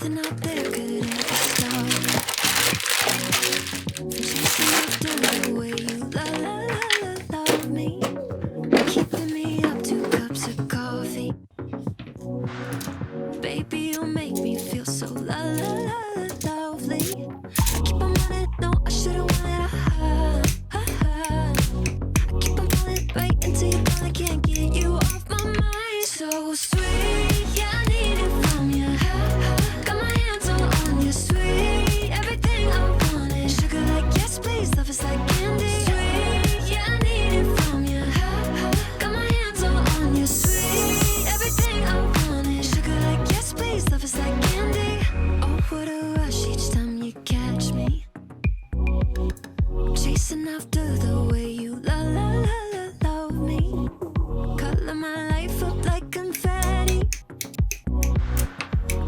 Nothing out there could ever stop me from chasing after the way you love me, keeping me up 2 cups of coffee. Baby, you make me feel so lovely. Keep on running, no, I should've wanted I keep on pulling right into your body, can't get you off my mind. So sweet, yeah, I need it from you. Got my hands all on you, sweet. Everything I want is sugar like yes, please. Love is like candy. Sweet, yeah, I need it from you. Got my hands all on you, sweet. Everything I want is sugar like yes, please. Love is like candy. Oh, what a rush each time you catch me chasing after the way you love me. Color my life up like confetti.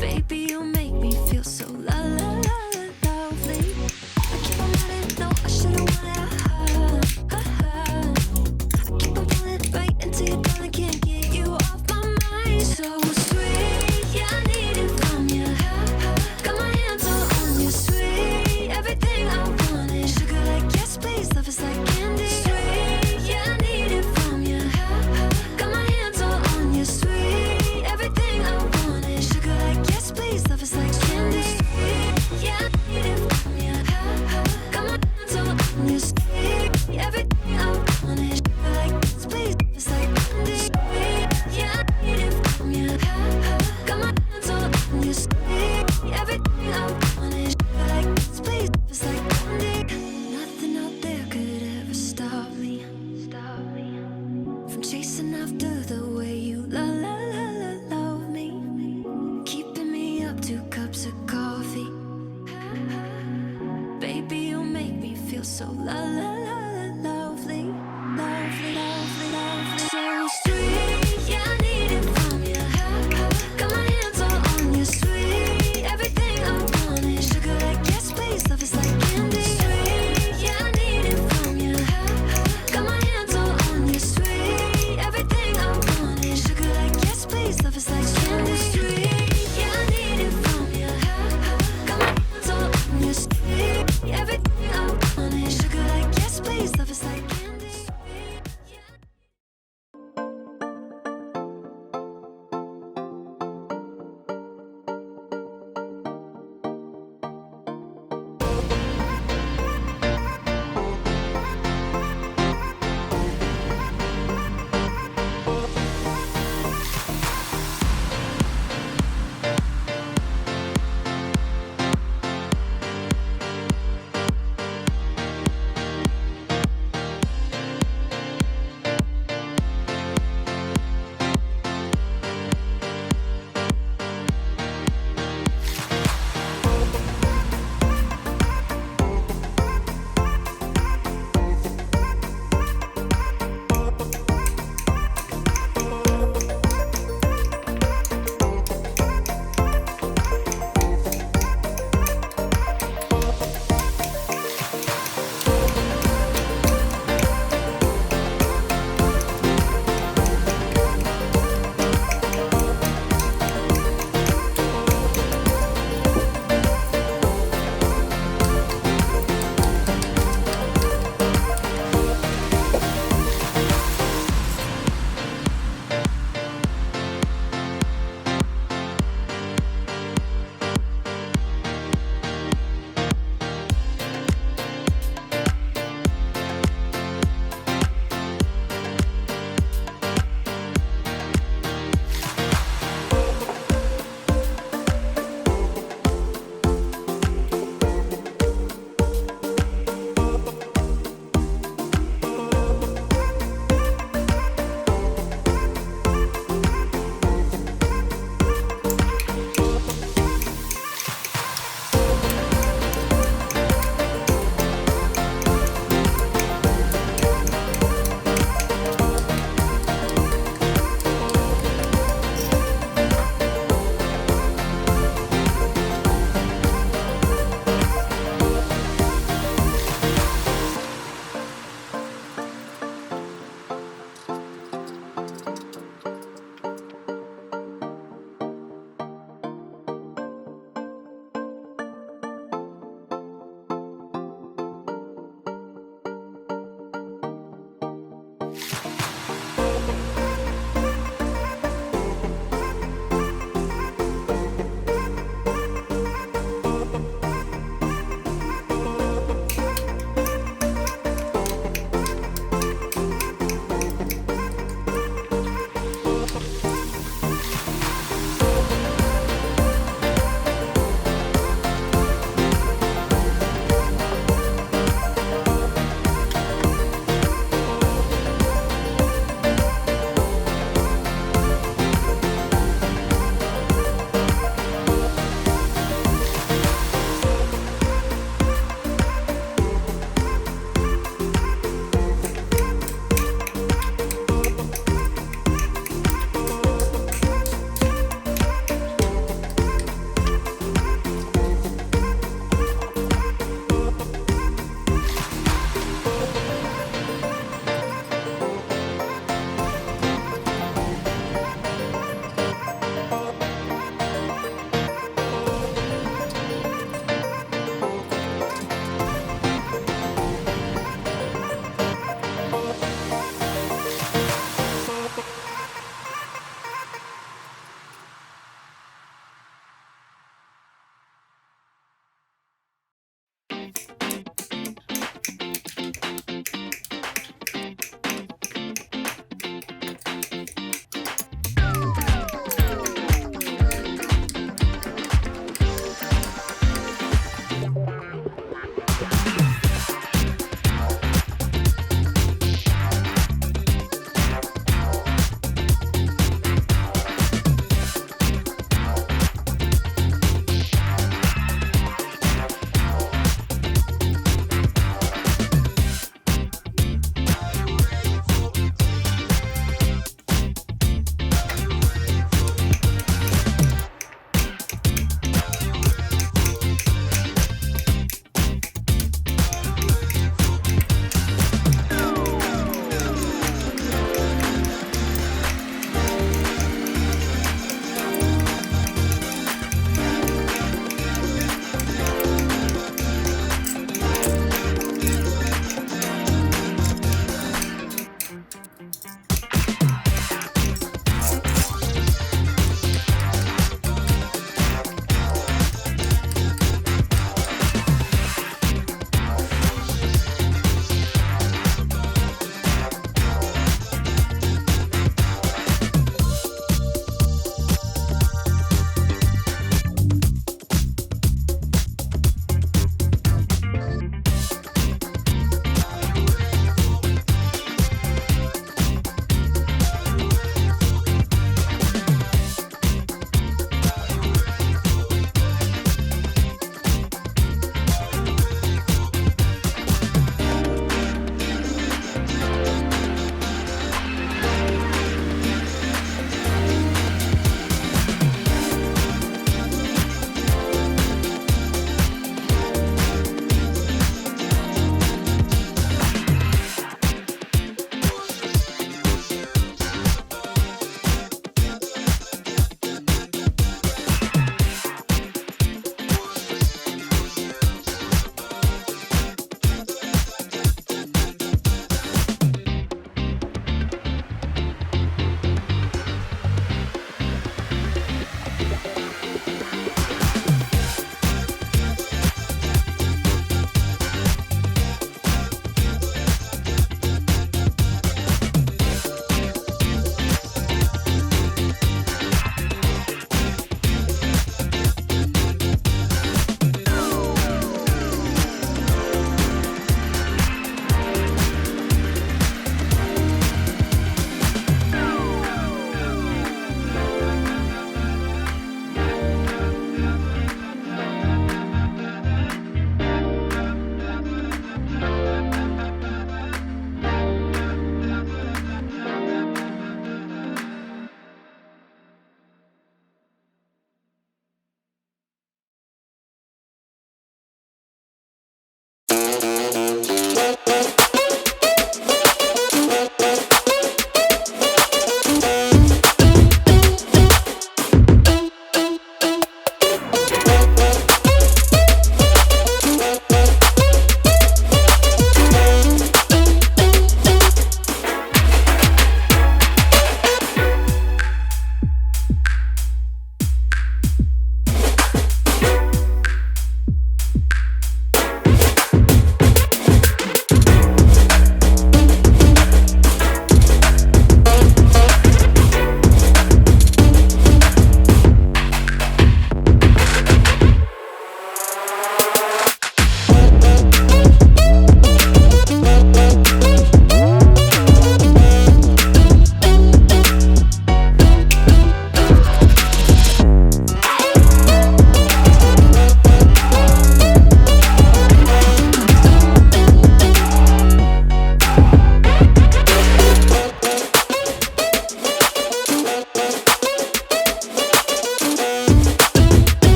Baby, you make me feel so lovely. I keep on running, no, I should've wanted I keep on pulling right into your body, can't get you off my mind. So sweet, yeah, I need it from you. Got my hands all on you, sweet. Everything I want is sugar like yes, please. Love is like candy. Sweet, yeah, I need it from you. Got my hands all on you, sweet. Everything I want is sugar like yes, please. Love is like candy. Sweet, yeah, I need it from you. Got my hands all on you, sweet. Everything I want is sugar like yes, please. Love is like candy. Sweet, yeah, I need it from you. Got my hands all on you, sweet. Everything I want is sugar like yes, please. Love is like candy. Nothing out there could ever stop me from chasing after the way you love me, keeping me up 2 cups of coffee. Baby, you make me feel so